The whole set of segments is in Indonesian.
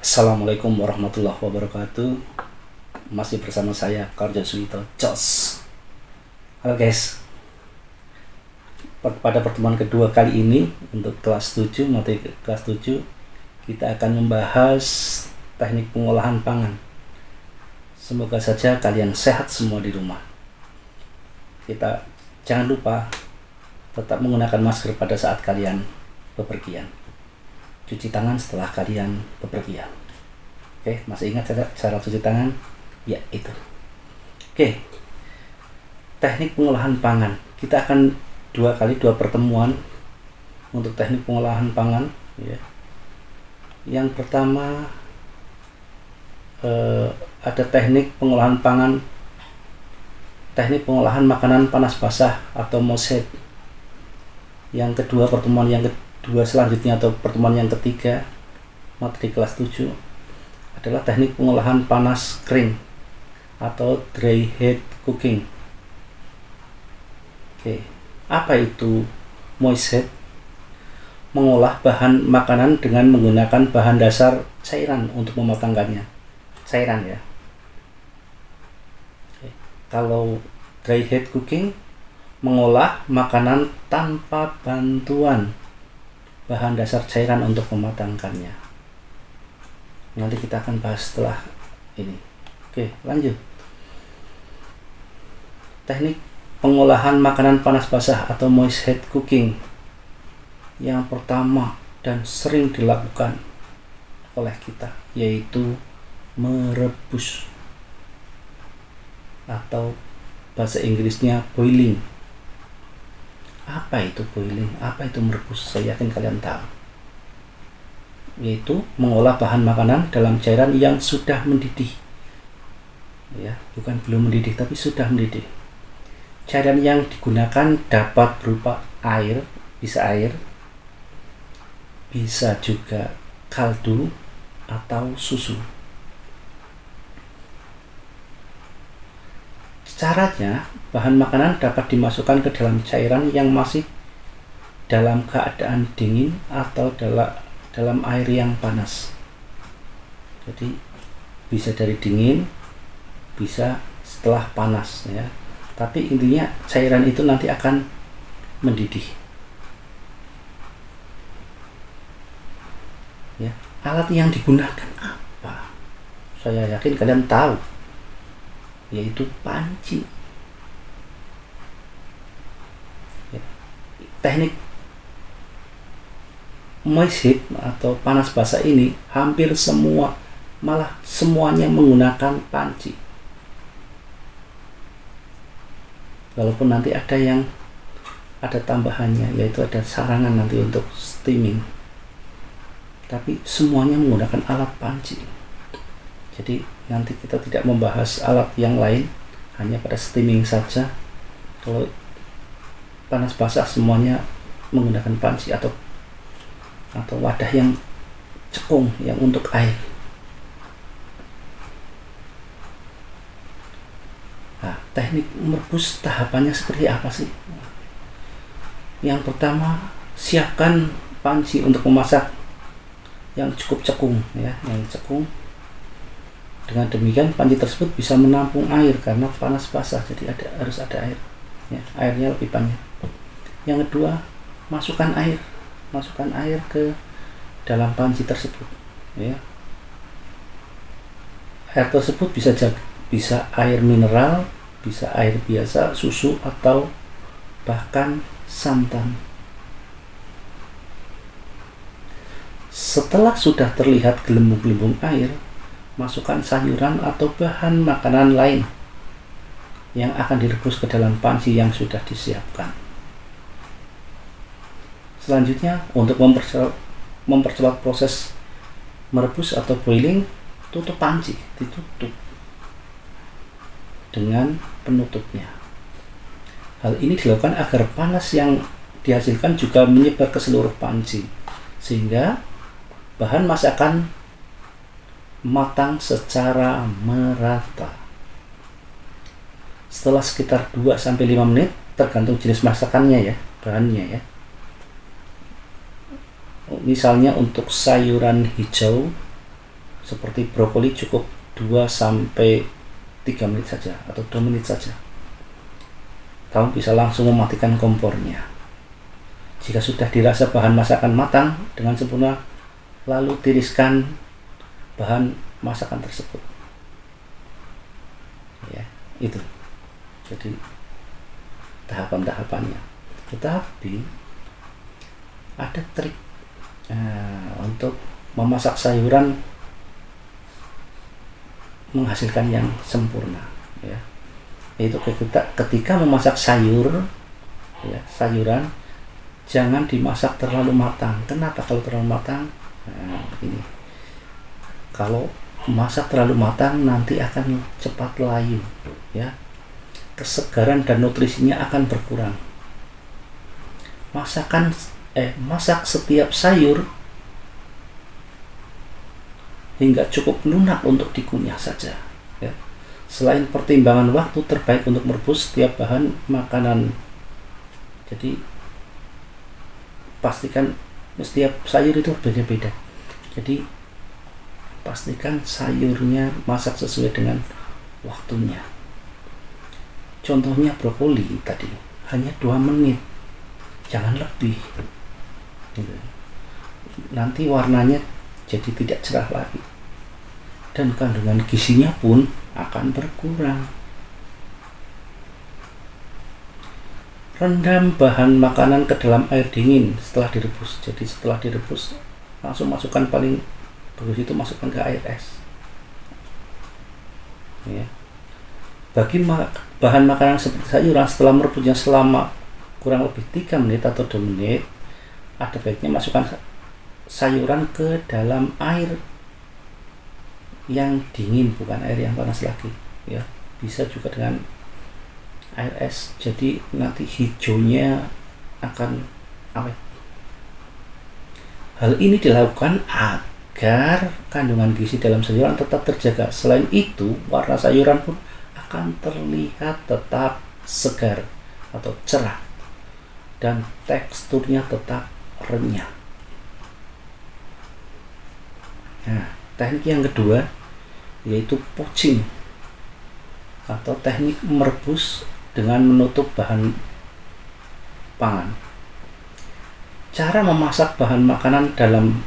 Assalamualaikum warahmatullahi wabarakatuh. Masih bersama saya Karjo Suwito Jos. Halo guys. Pada pertemuan kedua kali ini untuk kelas 7, materi kelas 7, kita akan membahas teknik pengolahan pangan. Semoga saja kalian sehat semua di rumah. Kita jangan lupa tetap menggunakan masker pada saat kalian bepergian. Cuci tangan setelah kalian bepergian. Oke, masih ingat cara cuci tangan? Ya, itu. Oke. Teknik pengolahan pangan. Kita akan dua pertemuan untuk teknik pengolahan pangan, ya. Yang pertama ada teknik pengolahan pangan, teknik pengolahan makanan panas basah atau MOSHED. Yang kedua, pertemuan yang kedua selanjutnya atau pertemuan yang ketiga materi kelas 7 adalah teknik pengolahan panas kering atau dry heat cooking. Oke, apa itu moist heat? Mengolah bahan makanan dengan menggunakan bahan dasar cairan untuk mematangkannya. Cairan, ya. Oke. Kalau dry heat cooking, mengolah makanan tanpa bantuan bahan dasar cairan untuk mematangkannya. Nanti kita akan bahas setelah ini. Oke, lanjut. Teknik pengolahan makanan panas basah atau moist heat cooking. Yang pertama dan sering dilakukan oleh kita yaitu merebus, atau bahasa Inggrisnya boiling. Apa itu boiling? Apa itu merebus? Saya yakin kalian tahu. Yaitu mengolah bahan makanan dalam cairan yang sudah mendidih. Ya, bukan belum mendidih tapi sudah mendidih. Cairan yang digunakan dapat berupa air, bisa juga kaldu atau susu. Caranya, bahan makanan dapat dimasukkan ke dalam cairan yang masih dalam keadaan dingin atau dalam air yang panas. Jadi bisa dari dingin, bisa setelah panas, ya. Tapi intinya cairan itu nanti akan mendidih. Ya, alat yang digunakan apa? Saya yakin kalian tahu. Yaitu panci. Ya. Teknik moist heat atau panas basah ini hampir semua, malah semuanya menggunakan panci. Walaupun nanti ada tambahannya, yaitu ada sarangan nanti untuk steaming. Tapi semuanya menggunakan alat panci. Jadi nanti kita tidak membahas alat yang lain, hanya pada steaming saja. Kalau panas basah semuanya menggunakan panci atau wadah yang cekung yang untuk air. Nah, teknik merebus tahapannya seperti apa sih? Yang pertama, siapkan panci untuk memasak yang cukup cekung, ya, yang cekung. Dengan demikian panci tersebut bisa menampung air karena panas basah, jadi harus ada air, ya, airnya lebih banyak. Yang kedua, masukkan air ke dalam panci tersebut, ya. Air tersebut bisa air mineral, bisa air biasa, susu, atau bahkan santan. Setelah sudah terlihat gelembung-gelembung air, masukkan sayuran atau bahan makanan lain yang akan direbus ke dalam panci yang sudah disiapkan. Selanjutnya, untuk mempercepat proses merebus atau boiling, tutup panci, ditutup dengan penutupnya. Hal ini dilakukan agar panas yang dihasilkan juga menyebar ke seluruh panci, sehingga bahan masakan matang secara merata. Setelah sekitar 2-5 menit, tergantung jenis masakannya, ya, bahannya, ya. Misalnya untuk sayuran hijau Seperti brokoli cukup 2 sampai 3 menit saja atau 2 menit saja. Kamu bisa langsung mematikan kompornya. Jika sudah dirasa bahan masakan matang dengan sempurna, lalu tiriskan bahan masakan tersebut. Ya, itu. Jadi tahapan-tahapannya. Tetapi ada trik untuk memasak sayuran menghasilkan yang sempurna, ya. Yaitu ketika memasak sayuran jangan dimasak terlalu matang. Kenapa kalau terlalu matang? Ini kalau masak terlalu matang nanti akan cepat layu, ya. Kesegaran dan nutrisinya akan berkurang. Masak setiap sayur hingga cukup lunak untuk dikunyah saja, ya. Selain pertimbangan waktu, terbaik untuk merebus setiap bahan makanan. Jadi pastikan setiap sayur itu beda-beda. Jadi pastikan sayurnya masak sesuai dengan waktunya. Contohnya brokoli tadi hanya 2 menit, jangan lebih. Nanti warnanya jadi tidak cerah lagi dan kandungan gizinya pun akan berkurang. Rendam bahan makanan ke dalam air dingin setelah direbus. Jadi setelah direbus langsung masukkan, paling bagus itu masukkan ke air es, ya. Bagi bahan makanan seperti sayuran, setelah merebusnya selama kurang lebih 3 menit atau 2 menit, ada baiknya masukkan sayuran ke dalam air yang dingin, bukan air yang panas lagi, ya. Bisa juga dengan air es, jadi nanti hijaunya akan awet. Hal ini dilakukan agar kandungan gizi dalam sayuran tetap terjaga. Selain itu, warna sayuran pun akan terlihat tetap segar atau cerah dan teksturnya tetap renyah. Nah, teknik yang kedua yaitu poaching atau teknik merebus dengan menutup bahan pangan. Cara memasak bahan makanan dalam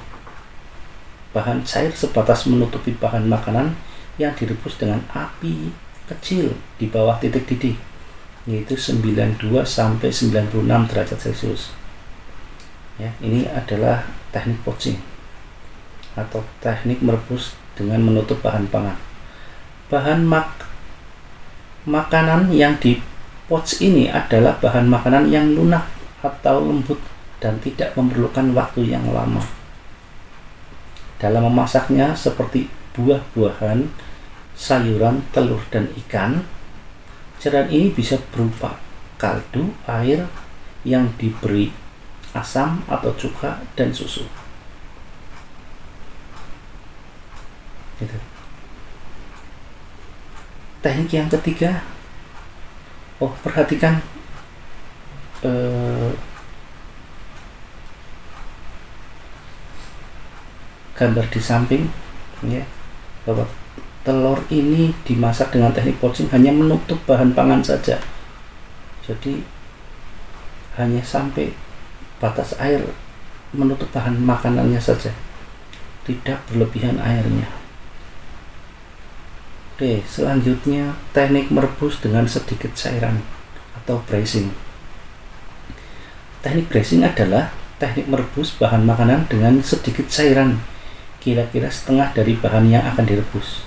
bahan cair sebatas menutupi bahan makanan yang direbus dengan api kecil di bawah titik didih, yaitu 92 sampai 96 derajat Celcius. Ya, ini adalah teknik poaching atau teknik merebus dengan menutup bahan pangan. Bahan makanan yang di poach ini adalah bahan makanan yang lunak atau lembut dan tidak memerlukan waktu yang lama dalam memasaknya, seperti buah-buahan, sayuran, telur, dan ikan. Cairan ini bisa berupa kaldu, air yang diberi asam atau cuka, dan susu. Gitu. Teknik yang ketiga, perhatikan gambar di samping, ya, bahwa telur ini dimasak dengan teknik poaching hanya menutup bahan pangan saja. Jadi hanya sampai batas air, menutup bahan makanannya saja, tidak berlebihan airnya. Oke, selanjutnya teknik merebus dengan sedikit cairan atau braising. Teknik braising adalah teknik merebus bahan makanan dengan sedikit cairan, kira-kira setengah dari bahan yang akan direbus,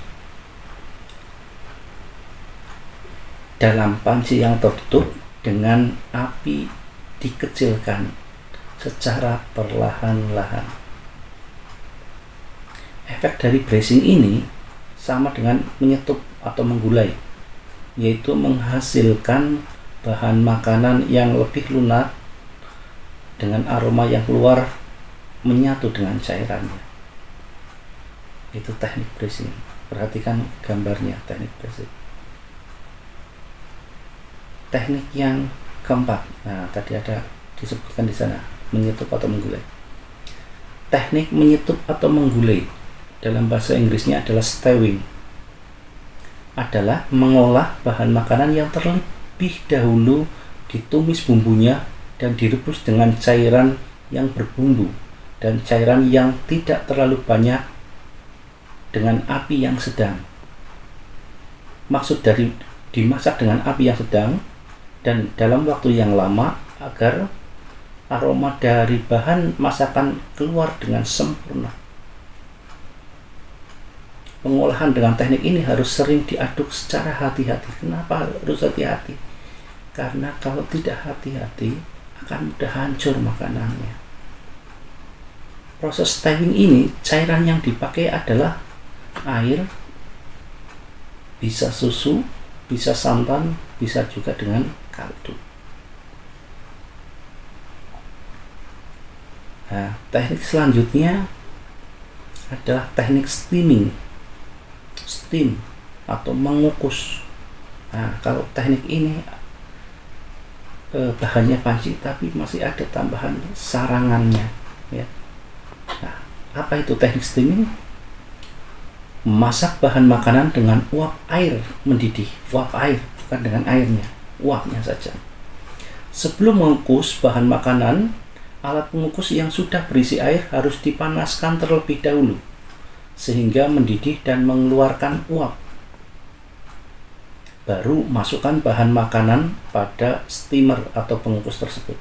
dalam panci yang tertutup dengan api dikecilkan secara perlahan-lahan. Efek dari braising ini sama dengan menyetup atau menggulai, yaitu menghasilkan bahan makanan yang lebih lunak dengan aroma yang keluar menyatu dengan cairannya. Itu teknik braising. Perhatikan gambarnya, teknik braising. Teknik yang keempat, nah tadi ada disebutkan di sana, menyetup atau menggulai. Teknik menyetup atau menggulai dalam bahasa Inggrisnya adalah stewing, adalah mengolah bahan makanan yang terlebih dahulu ditumis bumbunya dan direbus dengan cairan yang berbumbu dan cairan yang tidak terlalu banyak dengan api yang sedang. Maksud dari dimasak dengan api yang sedang dan dalam waktu yang lama agar aroma dari bahan masakan keluar dengan sempurna. Pengolahan dengan teknik ini harus sering diaduk secara hati-hati. Kenapa harus hati-hati? Karena kalau tidak hati-hati akan mudah hancur makanannya. Proses stewing ini, cairan yang dipakai adalah air, bisa susu, bisa santan, bisa juga dengan kaldu. Nah, teknik selanjutnya adalah teknik steaming. Steam atau mengukus. Nah, kalau teknik ini bahannya panci tapi masih ada tambahan sarangannya, ya. Nah, apa itu teknik steaming? Memasak bahan makanan dengan uap air mendidih, uap air, bukan dengan airnya, uapnya saja. Sebelum mengukus bahan makanan, alat pengukus yang sudah berisi air harus dipanaskan terlebih dahulu sehingga mendidih dan mengeluarkan uap. Baru masukkan bahan makanan pada steamer atau pengukus tersebut.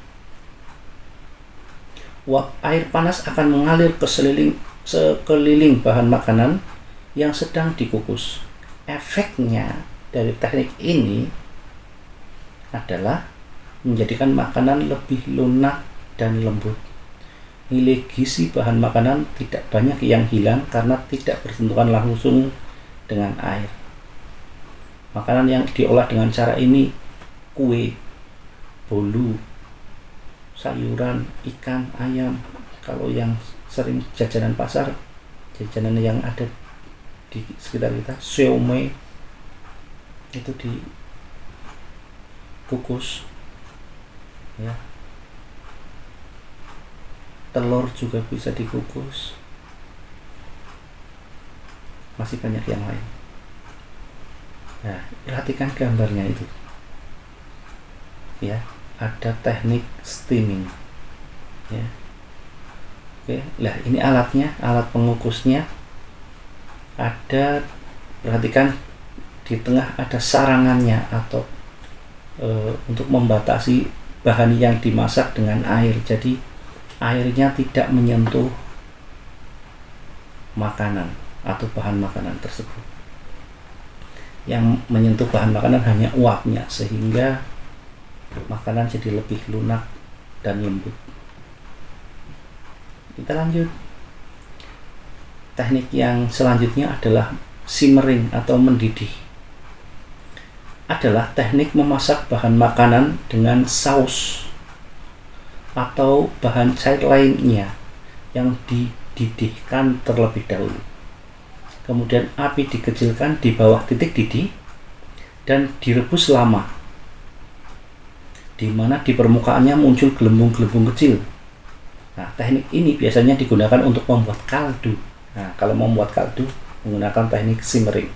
Uap air panas akan mengalir ke sekeliling bahan makanan yang sedang dikukus. Efeknya dari teknik ini adalah menjadikan makanan lebih lunak dan lembut. Nilai gizi bahan makanan tidak banyak yang hilang karena tidak bersentuhan langsung dengan air. Makanan yang diolah dengan cara ini, kue, bolu, sayuran, ikan, ayam. Kalau yang sering jajanan pasar, jajanan yang ada di sekitar kita, siomay, itu dikukus, ya. Telur juga bisa dikukus. Masih banyak yang lain. Nah, perhatikan gambarnya itu. Ya, ada teknik steaming. Ya. Oke, lah ini alatnya, alat pengukusnya. Ada, perhatikan di tengah ada sarangannya atau untuk membatasi bahan yang dimasak dengan air. Jadi airnya tidak menyentuh makanan atau bahan makanan tersebut. Yang menyentuh bahan makanan hanya uapnya, sehingga makanan jadi lebih lunak dan lembut. Kita lanjut. Teknik yang selanjutnya adalah simmering atau mendidih. Adalah teknik memasak bahan makanan dengan saus atau bahan cair lainnya yang dididihkan terlebih dahulu. Kemudian api dikecilkan di bawah titik didih dan direbus lama, di mana di permukaannya muncul gelembung-gelembung kecil. Nah, teknik ini biasanya digunakan untuk membuat kaldu. Nah, kalau membuat kaldu menggunakan teknik simmering.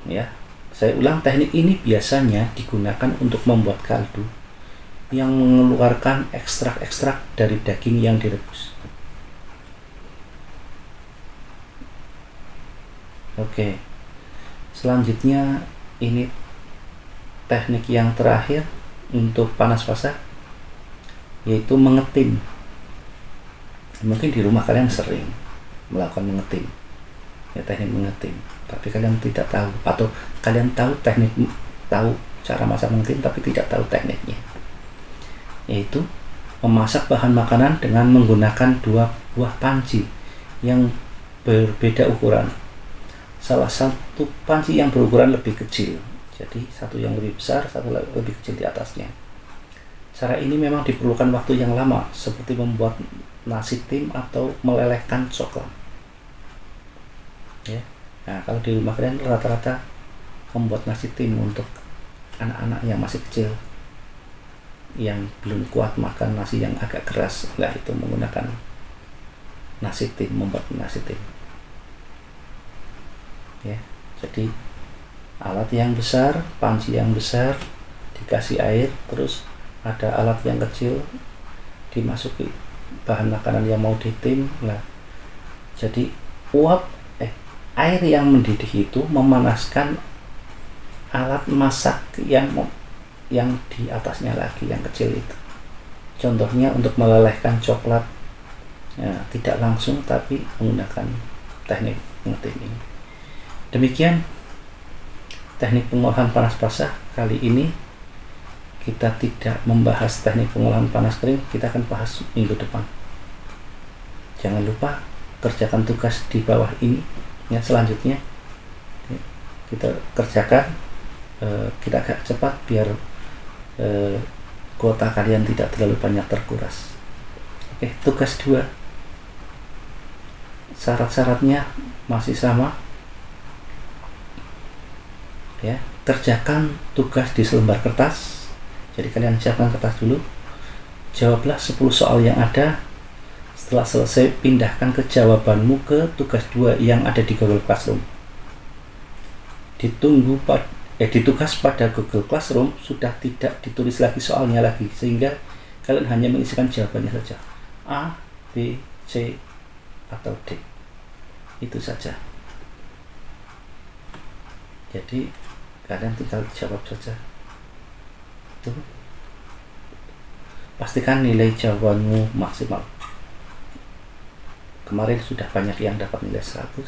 Ya, saya ulang, teknik ini biasanya digunakan untuk membuat kaldu yang mengeluarkan ekstrak-ekstrak dari daging yang direbus. Oke, selanjutnya ini teknik yang terakhir untuk panas masak, yaitu mengetim. Mungkin di rumah kalian sering melakukan mengetim, ya, teknik mengetim, tapi kalian tidak tahu, atau kalian tahu cara masak mengetim tapi tidak tahu tekniknya. Yaitu memasak bahan makanan dengan menggunakan 2 buah panci yang berbeda ukuran. Salah satu panci yang berukuran lebih kecil, jadi satu yang lebih besar, satu lebih kecil di atasnya. Cara ini memang diperlukan waktu yang lama, seperti membuat nasi tim atau melelehkan coklat. Ya. Nah, kalau di rumah kalian rata-rata membuat nasi tim untuk anak-anak yang masih kecil, yang belum kuat makan nasi yang agak keras, itu menggunakan nasi tim, membuat nasi tim. Ya, jadi alat yang besar, panci yang besar, dikasih air, terus ada alat yang kecil dimasuki bahan makanan yang mau ditim. Nah, jadi air yang mendidih itu memanaskan alat masak yang di atasnya lagi, yang kecil itu. Contohnya untuk melelehkan coklat, ya, tidak langsung tapi menggunakan teknik ngetim ini. Demikian teknik pengolahan panas basah. Kali ini kita tidak membahas teknik pengolahan panas kering, kita akan bahas minggu depan. Jangan lupa kerjakan tugas di bawah ini ya. Selanjutnya kita kerjakan, kita agak cepat biar kuota kalian tidak terlalu banyak terkuras. Oke, tugas 2. Syarat-syaratnya masih sama ya. Kerjakan tugas di selembar kertas. Jadi kalian siapkan kertas dulu, jawablah 10 soal yang ada. Setelah selesai, pindahkan ke jawabanmu ke tugas 2 yang ada di Google Classroom. Di tugas pada Google Classroom sudah tidak ditulis lagi soalnya lagi, sehingga kalian hanya mengisikan jawabannya saja, A, B, C, atau D. Itu saja. Jadi kalian tinggal jawab saja. Tuh. Pastikan nilai jawabanmu maksimal. Kemarin sudah banyak yang dapat nilai 100.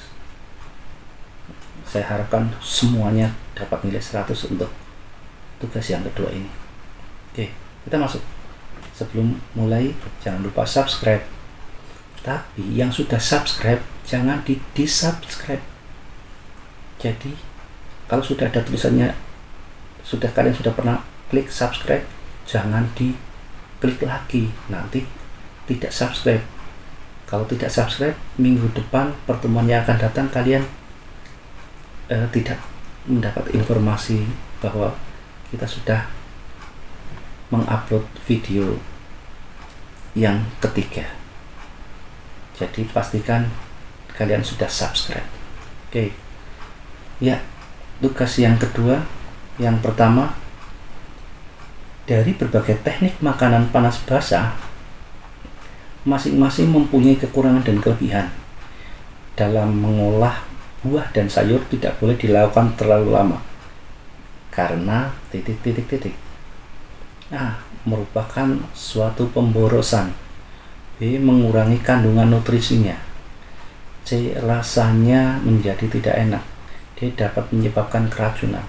Saya harapkan semuanya dapat nilai 100 untuk tugas yang kedua ini. Oke, kita masuk. Sebelum mulai, jangan lupa subscribe. Tapi yang sudah subscribe jangan di-subscribe. Jadi kalau sudah ada tulisannya, kalian sudah pernah klik subscribe, jangan diklik lagi, nanti tidak subscribe. Kalau tidak subscribe, minggu depan pertemuan yang akan datang kalian tidak mendapat informasi bahwa kita sudah mengupload video yang ketiga. Jadi pastikan kalian sudah subscribe. Oke. Ya, tugas yang kedua, yang pertama, dari berbagai teknik makanan panas basah, masing-masing mempunyai kekurangan dan kelebihan. Dalam mengolah buah dan sayur tidak boleh dilakukan terlalu lama karena A. merupakan suatu pemborosan, B. mengurangi kandungan nutrisinya, C. rasanya menjadi tidak enak, D. dapat menyebabkan keracunan.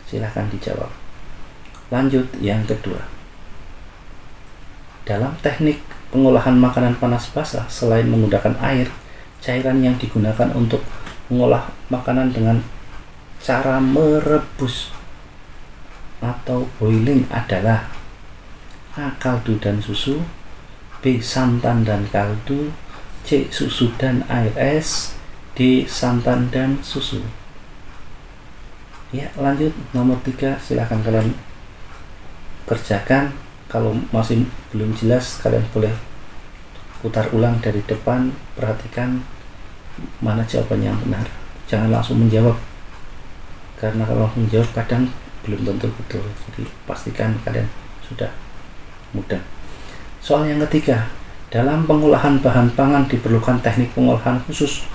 Silahkan dijawab. Lanjut yang kedua. Dalam teknik pengolahan makanan panas basah, selain menggunakan air, cairan yang digunakan untuk mengolah makanan dengan cara merebus atau boiling adalah A. kaldu dan susu, B. santan dan kaldu, C. susu dan air es, D. santan dan susu. Ya, lanjut nomor 3, silahkan kalian kerjakan. Kalau masih belum jelas, kalian boleh putar ulang dari depan, perhatikan mana jawaban yang benar. Jangan langsung menjawab, karena kalau menjawab kadang belum tentu betul. Jadi pastikan kalian sudah mudah. Soal yang ketiga, dalam pengolahan bahan pangan diperlukan teknik pengolahan khusus.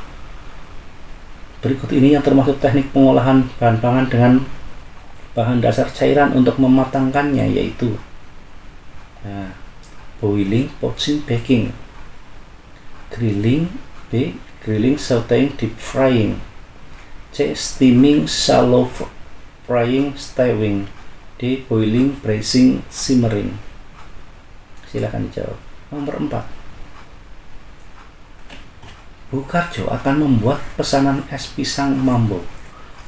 Berikut ini yang termasuk teknik pengolahan bahan pangan dengan bahan dasar cairan untuk mematangkannya, yaitu boiling, poaching, baking, grilling, B. grilling, sauteing, deep frying, C. steaming, shallow frying, stewing, D. boiling, braising, simmering. Silakan dijawab. Nomor 4. Bu Karjo akan membuat pesanan es pisang Mambo.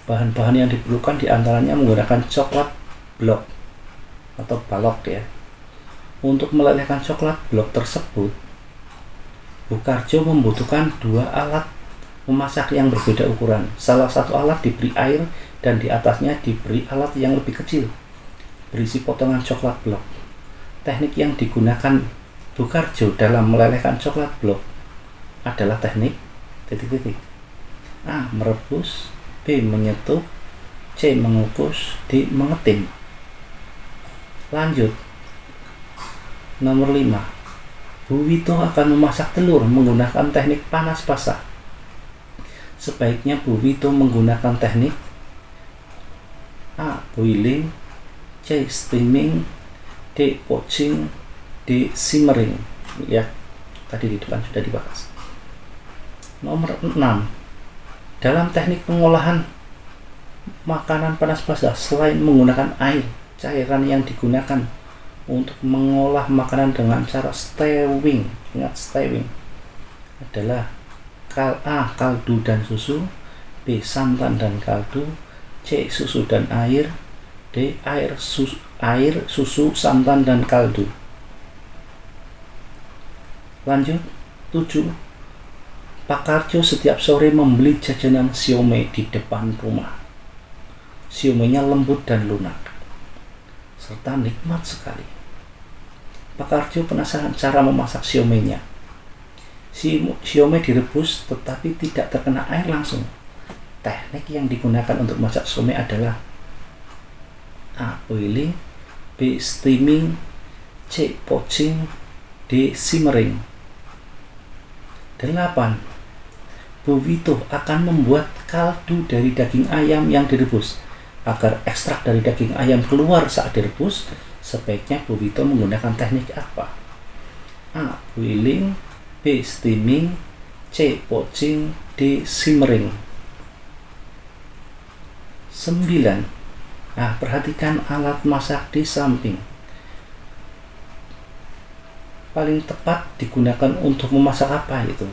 Bahan-bahan yang diperlukan diantaranya menggunakan coklat blok atau balok ya. Untuk melelehkan coklat blok tersebut, Bu Karjo membutuhkan 2 alat memasak yang berbeda ukuran. Salah satu alat diberi air dan di atasnya diberi alat yang lebih kecil berisi potongan coklat blok. Teknik yang digunakan Bu Karjo dalam melelehkan coklat blok adalah teknik titik-titik. A. Merebus, B. Menyetup, C. Mengukus, D. Mengetim. Lanjut. Nomor 5. Bu Wito akan memasak telur menggunakan teknik panas basah. Sebaiknya Bu Wito menggunakan teknik A. Boiling, C. Steaming, D. Poaching, D. Simmering. Ya, tadi di depan sudah dibahas. Nomor 6. Dalam teknik pengolahan makanan panas basah, selain menggunakan air, cairan yang digunakan untuk mengolah makanan dengan cara stewing, ingat stewing, adalah A. Kaldu dan susu, B. Santan dan kaldu, C. Susu dan air, D. Air, susu, santan dan kaldu. Lanjut. 7. Pak Karjo setiap sore membeli jajanan siomay di depan rumah. Siomaynya lembut dan lunak, serta nikmat sekali. Pak Karjo penasaran cara memasak siomaynya. Siomay direbus tetapi tidak terkena air langsung. Teknik yang digunakan untuk masak siomay adalah A. Boiling, B. Steaming, C. Poaching, D. Simmering. 8. Bu Wito akan membuat kaldu dari daging ayam yang direbus. Agar ekstrak dari daging ayam keluar saat direbus, sebaiknya Bu Wito menggunakan teknik apa? A. Boiling, B. Steaming, C. Poaching, D. Simmering. 9. Nah, perhatikan alat masak di samping. Paling tepat digunakan untuk memasak apa itu?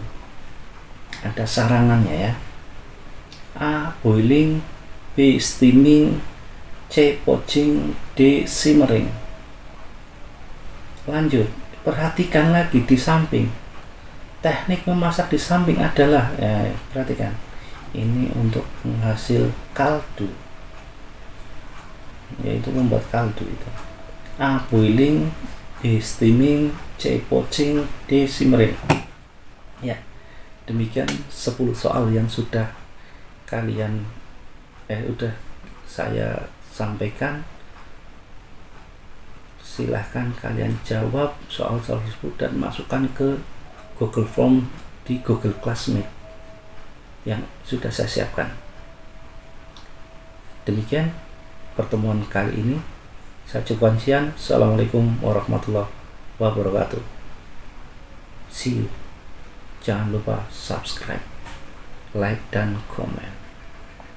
Ada sarangannya ya. A. Boiling, B. Steaming, C. Poaching, D. Simmering. Lanjut, perhatikan lagi di samping. Teknik memasak di samping adalah, ya, perhatikan, ini untuk menghasil kaldu, yaitu membuat kaldu itu. A. Boiling, B. Steaming, C. Poaching, D. Simmering. Ya, demikian 10 soal yang sudah saya sampaikan. Silahkan kalian jawab soal-soal tersebut dan masukkan ke Google Form di Google Classmate yang sudah saya siapkan. Demikian pertemuan kali ini. Saya ucapkan sekian. Assalamualaikum warahmatullahi wabarakatuh. See you. Jangan lupa subscribe, like, dan komen.